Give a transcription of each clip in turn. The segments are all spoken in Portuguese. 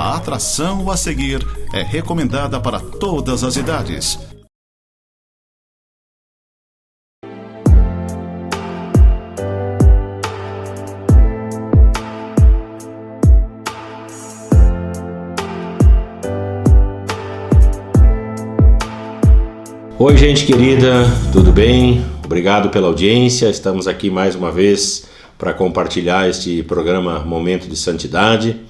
A atração a seguir é recomendada para todas as idades. Oi, gente querida, tudo bem? Obrigado pela audiência. Estamos aqui mais uma vez para compartilhar este programa Momento de Santidade.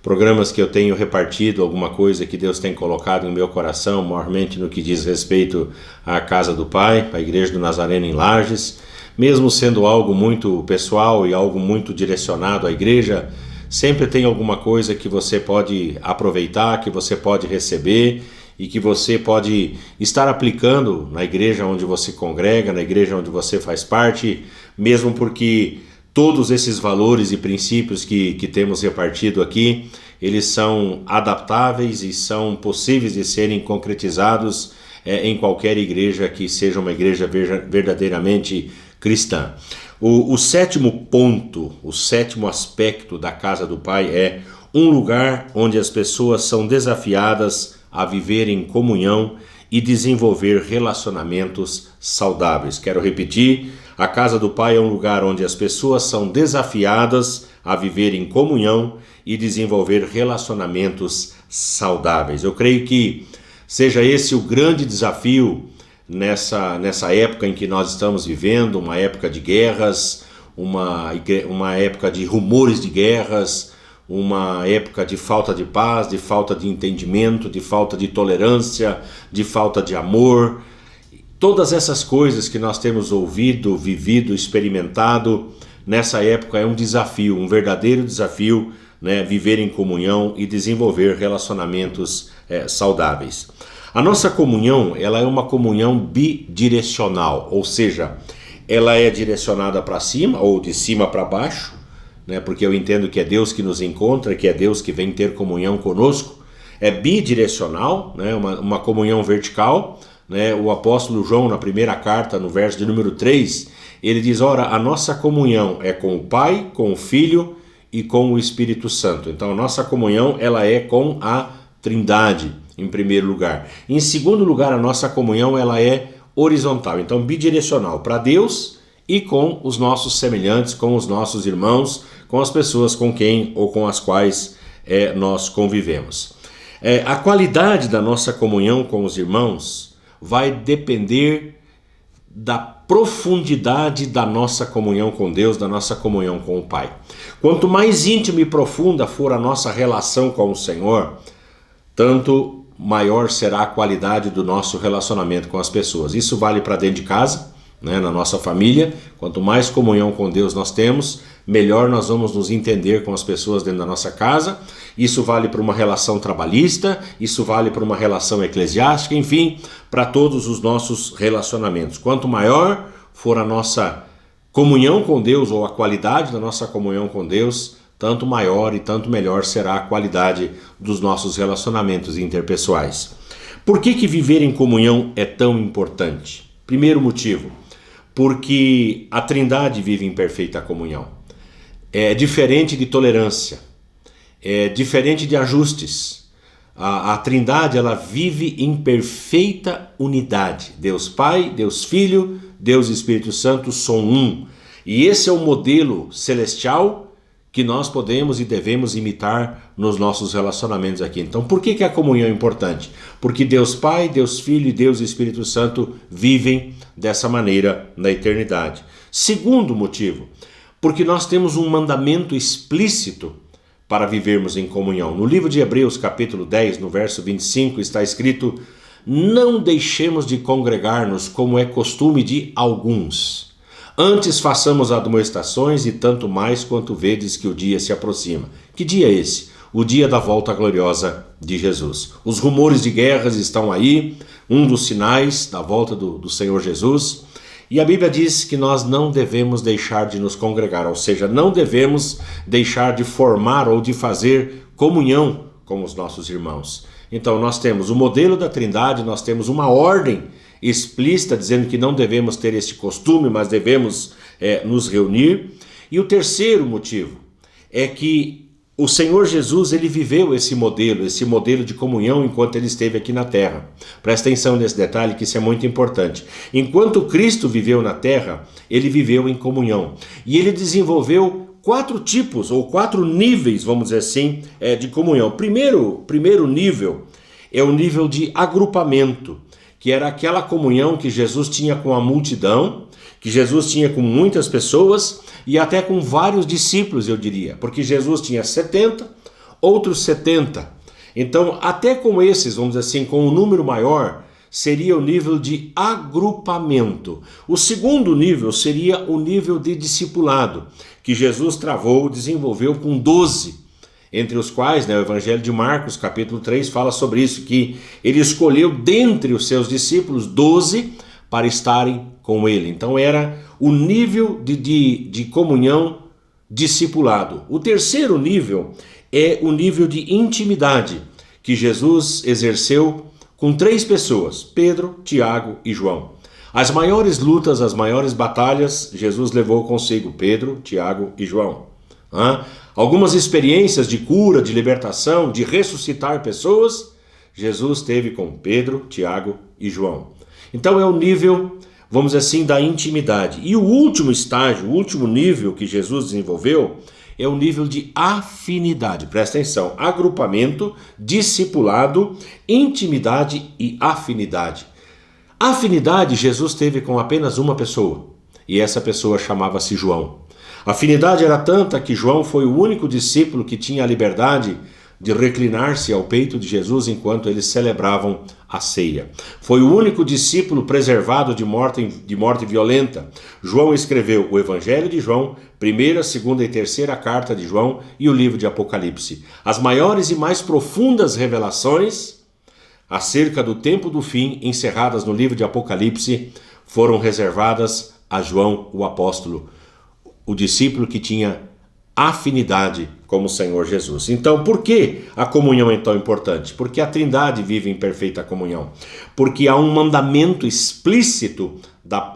Programas que eu tenho repartido alguma coisa que Deus tem colocado no meu coração, maiormente no que diz respeito à Casa do Pai, à Igreja do Nazareno em Lages. Mesmo sendo algo muito pessoal e algo muito direcionado à igreja, sempre tem alguma coisa que você pode aproveitar, que você pode receber e que você pode estar aplicando na igreja onde você congrega, na igreja onde você faz parte, mesmo porque todos esses valores e princípios que temos repartido aqui, eles são adaptáveis e são possíveis de serem concretizados em qualquer igreja que seja uma igreja verdadeiramente cristã. O sétimo ponto, o sétimo aspecto da Casa do Pai é um lugar onde as pessoas são desafiadas a viver em comunhão e desenvolver relacionamentos saudáveis. Quero repetir, a Casa do Pai é um lugar onde as pessoas são desafiadas a viver em comunhão e desenvolver relacionamentos saudáveis. Eu creio que seja esse o grande desafio nessa época em que nós estamos vivendo, uma época de guerras, uma época de rumores de guerras, uma época de falta de paz, de falta de entendimento, de falta de tolerância, de falta de amor. Todas essas coisas que nós temos ouvido, vivido, experimentado nessa época é um desafio, um verdadeiro desafio, né? Viver em comunhão e desenvolver relacionamentos saudáveis. A nossa comunhão, ela é uma comunhão bidirecional, ou seja, ela é direcionada para cima ou de cima para baixo, né? Porque eu entendo que é Deus que nos encontra, que é Deus que vem ter comunhão conosco. É bidirecional, né? Uma comunhão vertical, né? O apóstolo João, na primeira carta, no verso de número 3, ele diz: ora, a nossa comunhão é com o Pai, com o Filho e com o Espírito Santo. Então a nossa comunhão, ela é com a Trindade, em primeiro lugar. Em segundo lugar, a nossa comunhão, ela é horizontal, então bidirecional, para Deus e com os nossos semelhantes, com os nossos irmãos, com as pessoas com quem ou com as quais nós convivemos. A qualidade da nossa comunhão com os irmãos vai depender da profundidade da nossa comunhão com Deus, da nossa comunhão com o Pai. Quanto mais íntima e profunda for a nossa relação com o Senhor, tanto maior será a qualidade do nosso relacionamento com as pessoas. Isso vale para dentro de casa, né, na nossa família. Quanto mais comunhão com Deus nós temos, melhor nós vamos nos entender com as pessoas dentro da nossa casa. Isso vale para uma relação trabalhista, isso vale para uma relação eclesiástica, enfim, para todos os nossos relacionamentos. Quanto maior for a nossa comunhão com Deus ou a qualidade da nossa comunhão com Deus, tanto maior e tanto melhor será a qualidade dos nossos relacionamentos interpessoais. Por que viver em comunhão é tão importante? Primeiro motivo, porque a Trindade vive em perfeita comunhão. É diferente de tolerância, é diferente de ajustes. A Trindade, ela vive em perfeita unidade. Deus Pai, Deus Filho, Deus Espírito Santo são um. E esse é o modelo celestial que nós podemos e devemos imitar nos nossos relacionamentos aqui. Então, por que a comunhão é importante? Porque Deus Pai, Deus Filho e Deus Espírito Santo vivem dessa maneira na eternidade. Segundo motivo, porque nós temos um mandamento explícito para vivermos em comunhão. No livro de Hebreus, capítulo 10, no verso 25, está escrito: não deixemos de congregar-nos como é costume de alguns. Antes façamos admoestações e tanto mais quanto vedes que o dia se aproxima. Que dia é esse? O dia da volta gloriosa de Jesus. Os rumores de guerras estão aí, um dos sinais da volta do Senhor Jesus. E a Bíblia diz que nós não devemos deixar de nos congregar, ou seja, não devemos deixar de formar ou de fazer comunhão com os nossos irmãos. Então nós temos o modelo da Trindade, nós temos uma ordem explícita dizendo que não devemos ter este costume, mas devemos nos reunir. E o terceiro motivo é que o Senhor Jesus, ele viveu esse modelo de comunhão enquanto ele esteve aqui na terra. Presta atenção nesse detalhe, que isso é muito importante. Enquanto Cristo viveu na terra, ele viveu em comunhão. E ele desenvolveu 4 tipos, ou 4 níveis, vamos dizer assim, de comunhão. Primeiro nível é o nível de agrupamento, que era aquela comunhão que Jesus tinha com a multidão, que Jesus tinha com muitas pessoas e até com vários discípulos, eu diria, porque Jesus tinha 70, outros 70. Então, até com esses, vamos dizer assim, com um número maior, seria o nível de agrupamento. O segundo nível seria o nível de discipulado, que Jesus desenvolveu com 12, entre os quais, o Evangelho de Marcos, capítulo 3, fala sobre isso, que ele escolheu dentre os seus discípulos 12 para estarem com ele. Então era o nível de comunhão discipulado. O terceiro nível é o nível de intimidade que Jesus exerceu com 3 pessoas, Pedro, Tiago e João. As maiores lutas, as maiores batalhas, Jesus levou consigo Pedro, Tiago e João. Algumas experiências de cura, de libertação, de ressuscitar pessoas, Jesus teve com Pedro, Tiago e João. Então é o nível, vamos dizer assim, da intimidade. E o último estágio, o último nível que Jesus desenvolveu é o nível de afinidade. Presta atenção, agrupamento, discipulado, intimidade e afinidade. Afinidade Jesus teve com apenas uma pessoa, e essa pessoa chamava-se João. A afinidade era tanta que João foi o único discípulo que tinha a liberdade de reclinar-se ao peito de Jesus enquanto eles celebravam a ceia. Foi o único discípulo preservado de morte violenta. João escreveu o Evangelho de João, 1ª, 2ª e 3ª carta de João e o livro de Apocalipse. As maiores e mais profundas revelações acerca do tempo do fim, encerradas no livro de Apocalipse, foram reservadas a João, o apóstolo, o discípulo que tinha afinidade como o Senhor Jesus. Então, por que a comunhão é tão importante? Porque a Trindade vive em perfeita comunhão. Porque há um mandamento explícito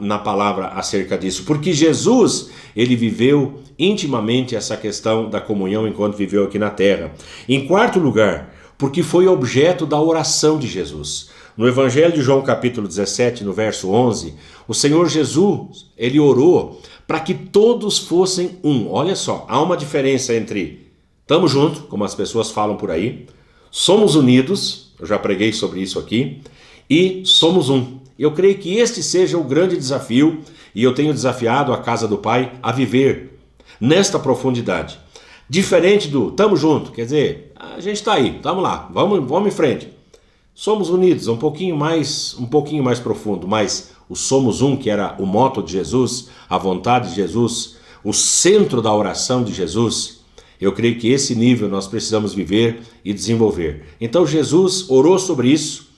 na palavra acerca disso. Porque Jesus, ele viveu intimamente essa questão da comunhão enquanto viveu aqui na terra. Em quarto lugar, porque foi objeto da oração de Jesus. No Evangelho de João capítulo 17, no verso 11, o Senhor Jesus, ele orou para que todos fossem um. Olha só, há uma diferença entre estamos juntos, como as pessoas falam por aí, somos unidos, eu já preguei sobre isso aqui, e somos um. Eu creio que este seja o grande desafio, e eu tenho desafiado a casa do Pai a viver nesta profundidade. Diferente do estamos juntos, quer dizer, a gente está aí, estamos lá, vamos em frente. Somos unidos, um pouquinho mais profundo, mas o somos um, que era o motto de Jesus, a vontade de Jesus, o centro da oração de Jesus, eu creio que esse nível nós precisamos viver e desenvolver. Então Jesus orou sobre isso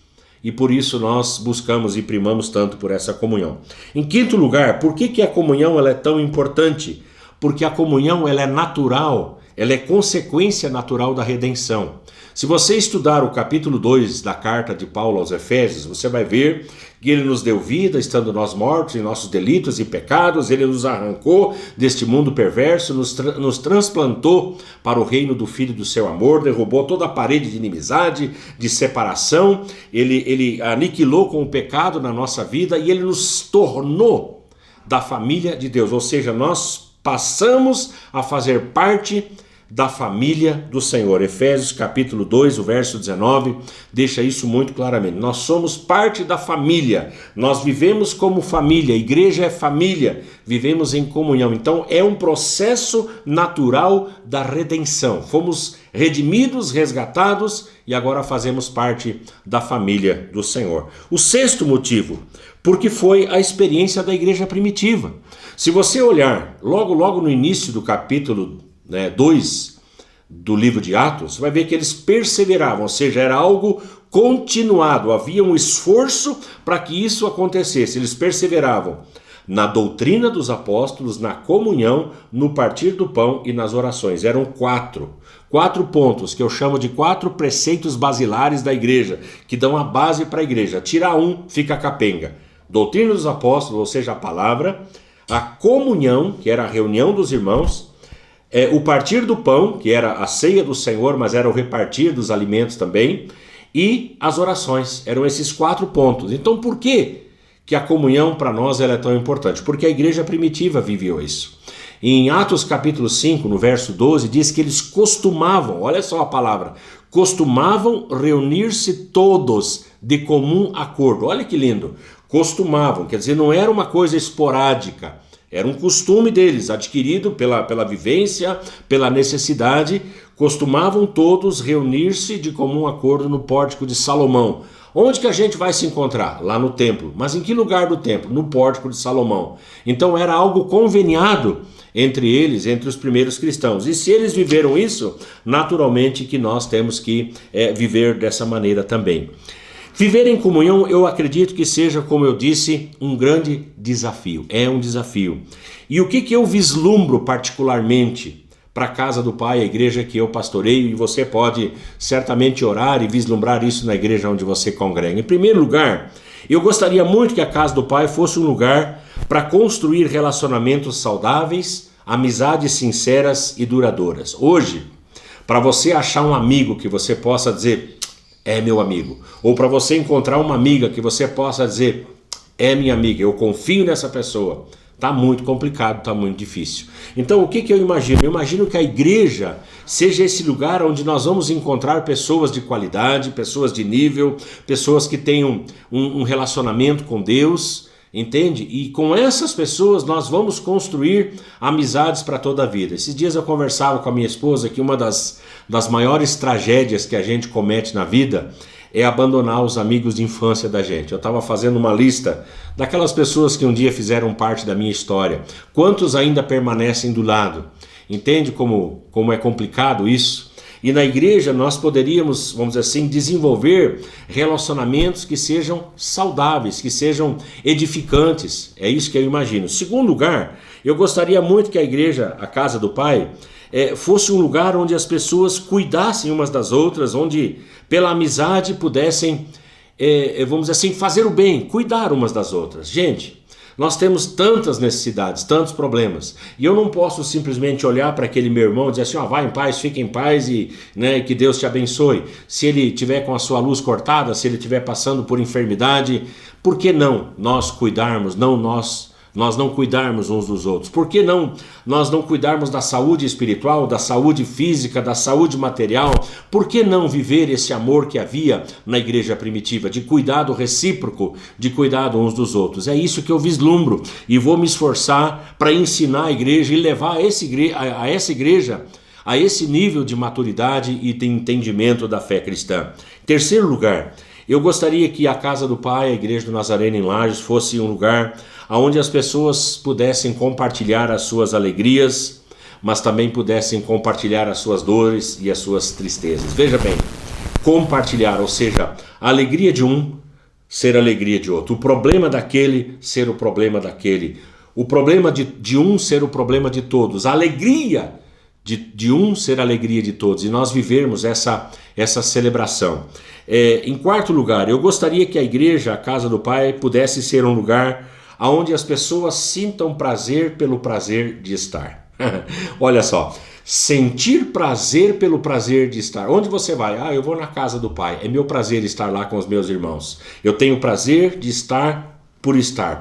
e por isso nós buscamos e primamos tanto por essa comunhão. Em quinto lugar, por que a comunhão ela é tão importante? Porque a comunhão ela é natural, ela é consequência natural da redenção. Se você estudar o capítulo 2 da carta de Paulo aos Efésios, você vai ver que ele nos deu vida, estando nós mortos em nossos delitos e pecados, ele nos arrancou deste mundo perverso, nos transplantou para o reino do Filho do seu amor, derrubou toda a parede de inimizade, de separação, ele aniquilou com o pecado na nossa vida e ele nos tornou da família de Deus, ou seja, nós passamos a fazer parte da família do Senhor. Efésios capítulo 2, o verso 19, deixa isso muito claramente. Nós somos parte da família, nós vivemos como família, a igreja é família, vivemos em comunhão. Então é um processo natural da redenção. Fomos redimidos, resgatados e agora fazemos parte da família do Senhor. O sexto motivo, porque foi a experiência da igreja primitiva. Se você olhar logo no início do capítulo 2 do livro de Atos, você vai ver que eles perseveravam, ou seja, era algo continuado, havia um esforço para que isso acontecesse, eles perseveravam na doutrina dos apóstolos, na comunhão, no partir do pão e nas orações. Eram 4 pontos que eu chamo de 4 preceitos basilares da igreja, que dão a base para a igreja. Tira um, fica capenga. Doutrina dos apóstolos, ou seja, a palavra, a comunhão, que era a reunião dos irmãos, o partir do pão, que era a ceia do Senhor, mas era o repartir dos alimentos também, e as orações. Eram esses 4 pontos. Então por que a comunhão para nós ela é tão importante? Porque a igreja primitiva viveu isso. Em Atos capítulo 5, no verso 12, diz que eles costumavam, olha só a palavra, costumavam reunir-se todos de comum acordo. Olha que lindo, costumavam, quer dizer, não era uma coisa esporádica, era um costume deles, adquirido pela vivência, pela necessidade. Costumavam todos reunir-se de comum acordo no pórtico de Salomão. Onde que a gente vai se encontrar? Lá no templo. Mas em que lugar do templo? No pórtico de Salomão. Então era algo conveniado entre eles, entre os primeiros cristãos. E se eles viveram isso, naturalmente que nós temos que viver dessa maneira também. Viver em comunhão, eu acredito que seja, como eu disse, um grande desafio. É um desafio. E o que eu vislumbro particularmente para a casa do Pai, a igreja que eu pastoreio, e você pode certamente orar e vislumbrar isso na igreja onde você congrega. Em primeiro lugar, eu gostaria muito que a casa do Pai fosse um lugar para construir relacionamentos saudáveis, amizades sinceras e duradouras. Hoje, para você achar um amigo que você possa dizer, é meu amigo, ou para você encontrar uma amiga que você possa dizer, é minha amiga, eu confio nessa pessoa, está muito complicado, está muito difícil. Então o que eu imagino? Eu imagino que a igreja seja esse lugar onde nós vamos encontrar pessoas de qualidade, pessoas de nível, pessoas que tenham um relacionamento com Deus, entende? E com essas pessoas nós vamos construir amizades para toda a vida. Esses dias eu conversava com a minha esposa que uma das maiores tragédias que a gente comete na vida é abandonar os amigos de infância da gente. Eu estava fazendo uma lista daquelas pessoas que um dia fizeram parte da minha história. Quantos ainda permanecem do lado? Entende como é complicado isso? E na igreja nós poderíamos, vamos dizer assim, desenvolver relacionamentos que sejam saudáveis, que sejam edificantes. É isso que eu imagino. Segundo lugar, eu gostaria muito que a igreja, a casa do Pai, fosse um lugar onde as pessoas cuidassem umas das outras, onde pela amizade pudessem, vamos dizer assim, fazer o bem, cuidar umas das outras. Gente, nós temos tantas necessidades, tantos problemas, e eu não posso simplesmente olhar para aquele meu irmão e dizer assim, vai em paz, fica em paz e que Deus te abençoe. Se ele estiver com a sua luz cortada, se ele estiver passando por enfermidade, por que não nós cuidarmos, nós não cuidarmos uns dos outros? Por que não nós não cuidarmos da saúde espiritual, da saúde física, da saúde material? Por que não viver esse amor que havia na igreja primitiva, de cuidado recíproco, de cuidado uns dos outros? É isso que eu vislumbro e vou me esforçar para ensinar a igreja e levar essa igreja a esse nível de maturidade e de entendimento da fé cristã. Em terceiro lugar, eu gostaria que a casa do Pai, a igreja do Nazareno em Lages, fosse um lugar onde as pessoas pudessem compartilhar as suas alegrias, mas também pudessem compartilhar as suas dores e as suas tristezas. Veja bem, compartilhar, ou seja, a alegria de um ser a alegria de outro, o problema daquele ser o problema daquele, o problema de um ser o problema de todos, a alegria de um ser a alegria de todos, e nós vivermos essa celebração. Em quarto lugar, eu gostaria que a igreja, a casa do Pai, pudesse ser um lugar onde as pessoas sintam prazer pelo prazer de estar. Olha só, sentir prazer pelo prazer de estar. Onde você vai? Eu vou na casa do Pai, é meu prazer estar lá com os meus irmãos. Eu tenho prazer de estar,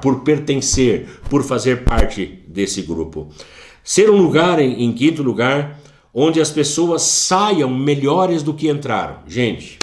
por pertencer, por fazer parte desse grupo. Ser um lugar, em quinto lugar, onde as pessoas saiam melhores do que entraram. Gente,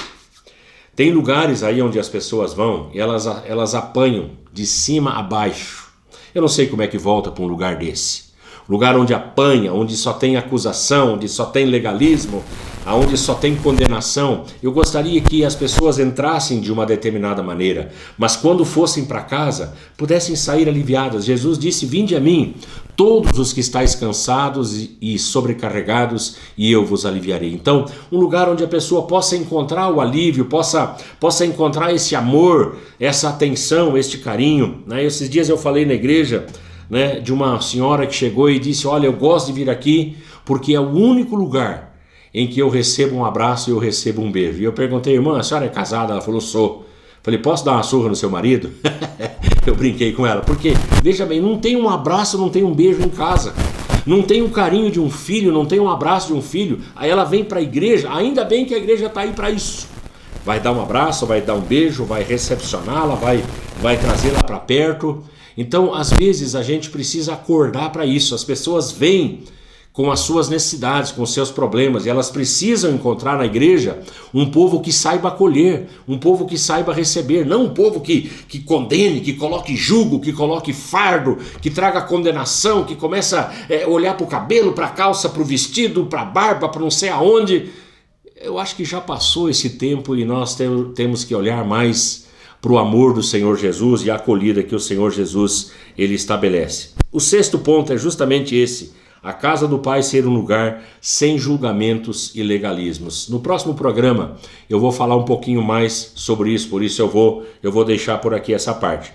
tem lugares aí onde as pessoas vão e elas apanham de cima a baixo. Eu não sei como é que volta para um lugar desse. Lugar onde apanha, onde só tem acusação, onde só tem legalismo, onde só tem condenação. Eu gostaria que as pessoas entrassem de uma determinada maneira, mas quando fossem para casa, pudessem sair aliviadas. Jesus disse, vinde a mim, todos os que estáis cansados e sobrecarregados, e eu vos aliviarei. Então, um lugar onde a pessoa possa encontrar o alívio, possa encontrar esse amor, essa atenção, este carinho. Esses dias eu falei na igreja, de uma senhora que chegou e disse, olha, eu gosto de vir aqui porque é o único lugar em que eu recebo um abraço e eu recebo um beijo. E eu perguntei, irmã, a senhora é casada? Ela falou, sou. Falei, posso dar uma surra no seu marido? Eu brinquei com ela, porque, veja bem, não tem um abraço, não tem um beijo em casa. não tem o carinho de um filho, não tem um abraço de um filho, aí ela vem para a igreja, ainda bem que a igreja está aí para isso. Vai dar um abraço, vai dar um beijo, vai recepcioná-la, vai trazê-la para perto. Então, às vezes, a gente precisa acordar para isso. As pessoas vêm com as suas necessidades, com os seus problemas, e elas precisam encontrar na igreja um povo que saiba acolher, um povo que saiba receber, não um povo que condene, que coloque jugo, que coloque fardo, que traga condenação, que começa a olhar para o cabelo, para a calça, para o vestido, para a barba, para não sei aonde. Eu acho que já passou esse tempo e nós temos que olhar mais para o amor do Senhor Jesus e a acolhida que o Senhor Jesus ele estabelece. O sexto ponto é justamente esse: a casa do Pai ser um lugar sem julgamentos e legalismos. No próximo programa eu vou falar um pouquinho mais sobre isso, por isso eu vou deixar por aqui essa parte.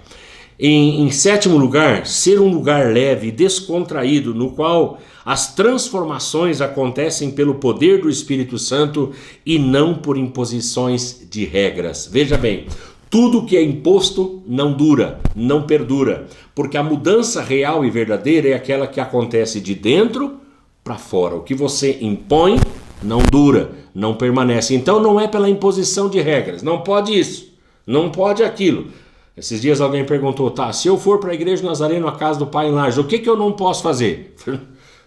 Em sétimo lugar, ser um lugar leve e descontraído, no qual as transformações acontecem pelo poder do Espírito Santo e não por imposições de regras. Veja bem, tudo que é imposto não dura, não perdura, porque a mudança real e verdadeira é aquela que acontece de dentro para fora. O que você impõe não dura, não permanece. Então não é pela imposição de regras, não pode isso, não pode aquilo. Esses dias alguém perguntou, tá, se eu for para a Igreja Nazareno, a casa do Pai em Lages, o que eu não posso fazer?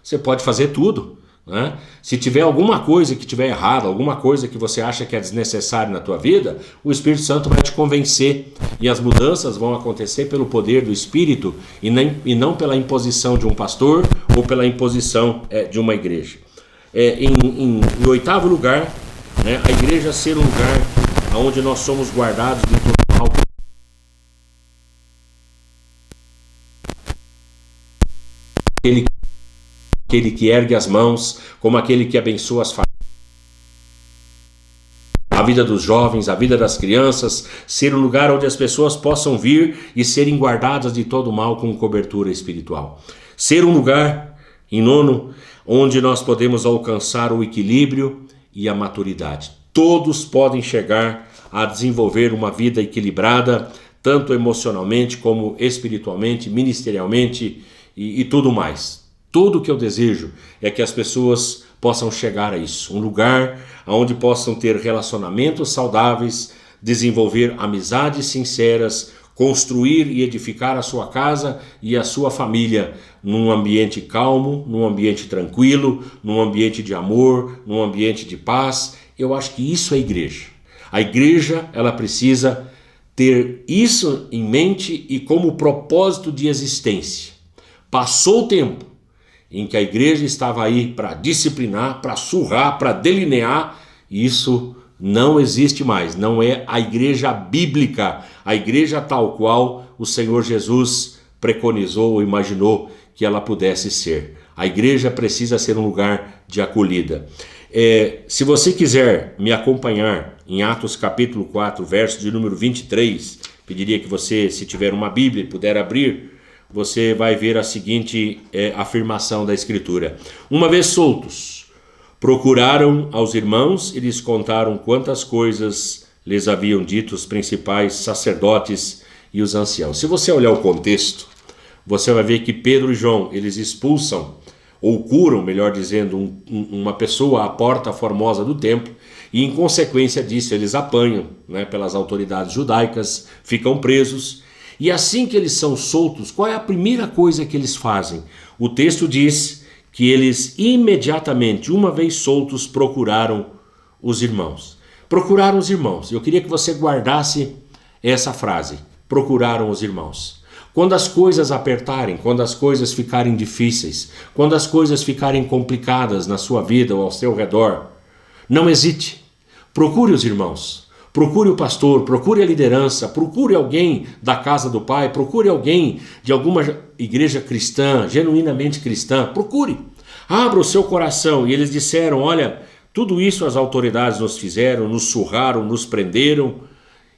Você pode fazer tudo, né? Se tiver alguma coisa que tiver errado, alguma coisa que você acha que é desnecessária na tua vida, o Espírito Santo vai te convencer e as mudanças vão acontecer pelo poder do Espírito e não pela imposição de um pastor ou pela imposição de uma igreja. Em oitavo lugar, né, a igreja ser um lugar onde nós somos guardados de todo mal. Aquele que ergue as mãos, como aquele que abençoa as famílias, a vida dos jovens, a vida das crianças, ser um lugar onde as pessoas possam vir e serem guardadas de todo mal com cobertura espiritual. Ser um lugar, em nono, onde nós podemos alcançar o equilíbrio e a maturidade. Todos podem chegar a desenvolver uma vida equilibrada, tanto emocionalmente como espiritualmente, ministerialmente e tudo mais. Tudo que eu desejo é que as pessoas possam chegar a isso, um lugar onde possam ter relacionamentos saudáveis, desenvolver amizades sinceras, construir e edificar a sua casa e a sua família num ambiente calmo, num ambiente tranquilo, num ambiente de amor, num ambiente de paz. Eu acho que isso é a igreja. A igreja, ela precisa ter isso em mente e como propósito de existência. Passou o tempo em que a igreja estava aí para disciplinar, para surrar, para delinear, isso não existe mais, não é a igreja bíblica, a igreja tal qual o Senhor Jesus preconizou ou imaginou que ela pudesse ser. A igreja precisa ser um lugar de acolhida. Se você quiser me acompanhar em Atos capítulo 4, verso de número 23, pediria que você, se tiver uma Bíblia, puder abrir. Você vai ver a seguinte afirmação da Escritura. Uma vez soltos, procuraram aos irmãos e lhes contaram quantas coisas lhes haviam dito os principais sacerdotes e os anciãos. Se você olhar o contexto, você vai ver que Pedro e João, eles expulsam, ou curam, melhor dizendo, uma pessoa à porta formosa do templo, e em consequência disso eles apanham, né, pelas autoridades judaicas, ficam presos. E assim que eles são soltos, qual é a primeira coisa que eles fazem? O texto diz que eles imediatamente, uma vez soltos, procuraram os irmãos. Procuraram os irmãos. Eu queria que você guardasse essa frase. Procuraram os irmãos. Quando as coisas apertarem, quando as coisas ficarem difíceis, quando as coisas ficarem complicadas na sua vida ou ao seu redor, não hesite. Procure os irmãos. Procure o pastor, procure a liderança, procure alguém da casa do Pai, procure alguém de alguma igreja cristã, genuinamente cristã, procure. Abra o seu coração. E eles disseram, olha, tudo isso as autoridades nos fizeram, nos surraram, nos prenderam.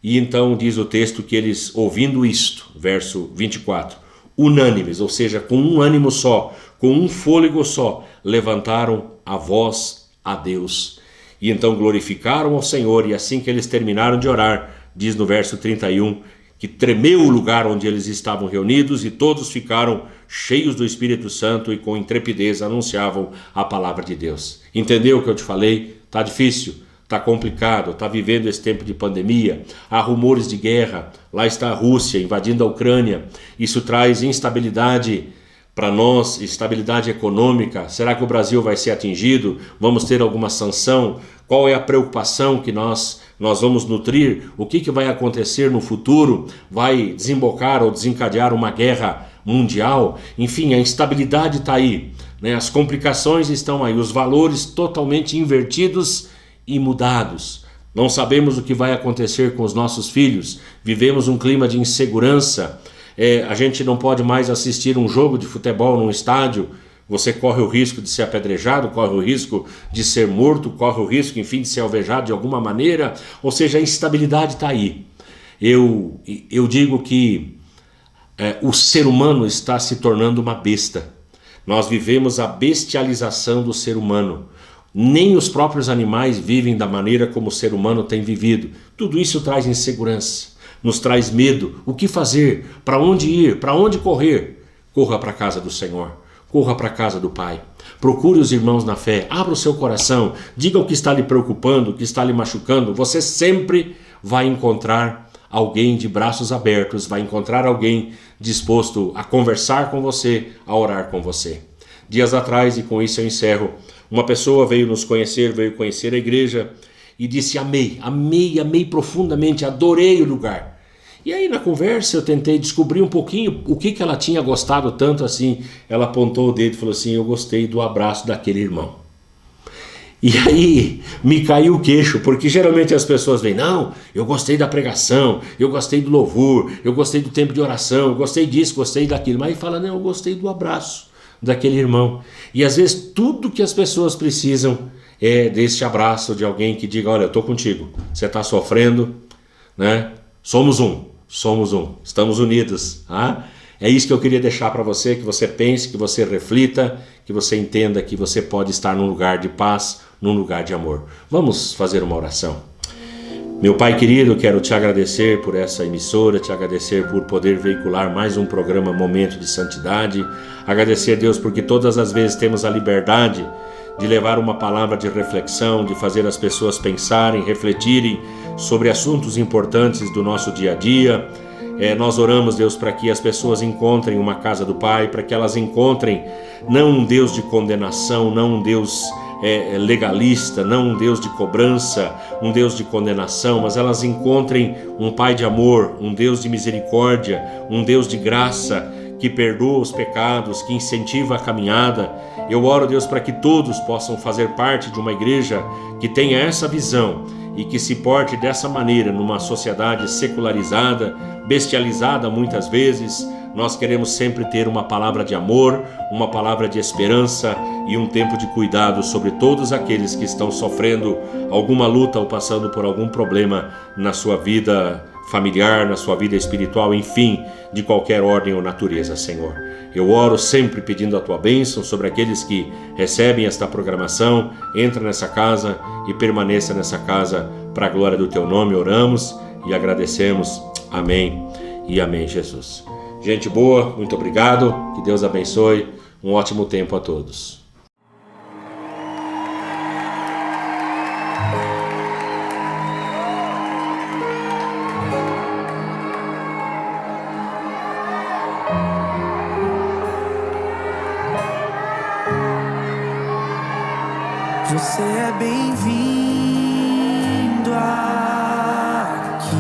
E então diz o texto que eles, ouvindo isto, verso 24, unânimes, ou seja, com um ânimo só, com um fôlego só, levantaram a voz a Deus. E então glorificaram ao Senhor, e assim que eles terminaram de orar, diz no verso 31, que tremeu o lugar onde eles estavam reunidos e todos ficaram cheios do Espírito Santo e com intrepidez anunciavam a palavra de Deus. Entendeu o que eu te falei? Tá difícil, tá complicado, tá vivendo esse tempo de pandemia, há rumores de guerra, lá está a Rússia invadindo a Ucrânia, isso traz instabilidade para nós, estabilidade econômica. Será que o Brasil vai ser atingido? Vamos ter alguma sanção? Qual é a preocupação que nós vamos nutrir? O que vai acontecer no futuro? Vai desembocar ou desencadear uma guerra mundial? Enfim, a instabilidade está aí, né? As complicações estão aí, os valores totalmente invertidos e mudados. Não sabemos o que vai acontecer com os nossos filhos. Vivemos um clima de insegurança. A gente não pode mais assistir um jogo de futebol num estádio. Você corre o risco de ser apedrejado, corre o risco de ser morto, corre o risco, enfim, de ser alvejado de alguma maneira. Ou seja, a instabilidade está aí. Eu digo que o ser humano está se tornando uma besta. Nós vivemos a bestialização do ser humano. Nem os próprios animais vivem da maneira como o ser humano tem vivido. Tudo isso traz insegurança, nos traz medo. O que fazer? Para onde ir? Para onde correr? Corra para a casa do Senhor. Corra para a casa do Pai. Procure os irmãos na fé. Abra o seu coração. Diga o que está lhe preocupando, o que está lhe machucando. Você sempre vai encontrar alguém de braços abertos, vai encontrar alguém disposto a conversar com você, a orar com você. Dias atrás, e com isso eu encerro, uma pessoa veio conhecer a igreja e disse: amei profundamente, adorei o lugar. E aí na conversa eu tentei descobrir um pouquinho o que ela tinha gostado tanto assim. Ela apontou o dedo e falou assim: eu gostei do abraço daquele irmão. E aí me caiu o queixo, porque geralmente as pessoas vêm: não, eu gostei da pregação, eu gostei do louvor, eu gostei do tempo de oração, eu gostei disso, gostei daquilo. Mas aí fala: não, eu gostei do abraço daquele irmão. E às vezes tudo que as pessoas precisam é desse abraço de alguém que diga: olha, eu estou contigo, você está sofrendo, né? Somos um, estamos unidos. É isso que eu queria deixar para você, que você pense, que você reflita, que você entenda que você pode estar num lugar de paz, num lugar de amor. Vamos fazer uma oração. Meu Pai querido, quero te agradecer por essa emissora, te agradecer por poder veicular mais um programa Momento de Santidade. Agradecer, Deus, porque todas as vezes temos a liberdade de levar uma palavra de reflexão, de fazer as pessoas pensarem, refletirem sobre assuntos importantes do nosso dia a dia. Nós oramos, Deus, para que as pessoas encontrem uma casa do Pai, para que elas encontrem não um Deus de condenação, não um Deus legalista, não um Deus de cobrança, um Deus de condenação, mas elas encontrem um Pai de amor, um Deus de misericórdia, um Deus de graça, que perdoa os pecados, que incentiva a caminhada. Eu oro, Deus, para que todos possam fazer parte de uma igreja que tenha essa visão e que se porte dessa maneira numa sociedade secularizada, bestializada muitas vezes. Nós queremos sempre ter uma palavra de amor, uma palavra de esperança e um tempo de cuidado sobre todos aqueles que estão sofrendo alguma luta ou passando por algum problema na sua vida familiar, na sua vida espiritual, enfim, de qualquer ordem ou natureza, Senhor. Eu oro sempre pedindo a Tua bênção sobre aqueles que recebem esta programação. Entra nessa casa e permaneça nessa casa para a glória do Teu nome. Oramos e agradecemos. Amém e amém, Jesus. Gente boa, muito obrigado. Que Deus abençoe. Um ótimo tempo a todos. Você é bem-vindo aqui.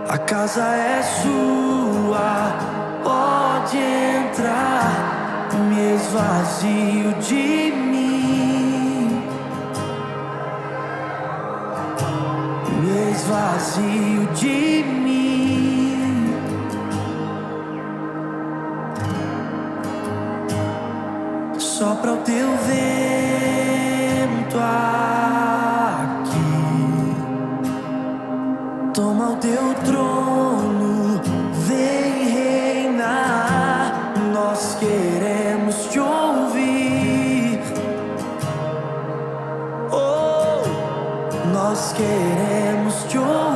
A casa é sua, pode entrar. Me esvazio de mim, me esvazio de mim. Sopra o teu vento aqui, toma o teu trono, vem reinar. Nós queremos te ouvir, oh, nós queremos te ouvir.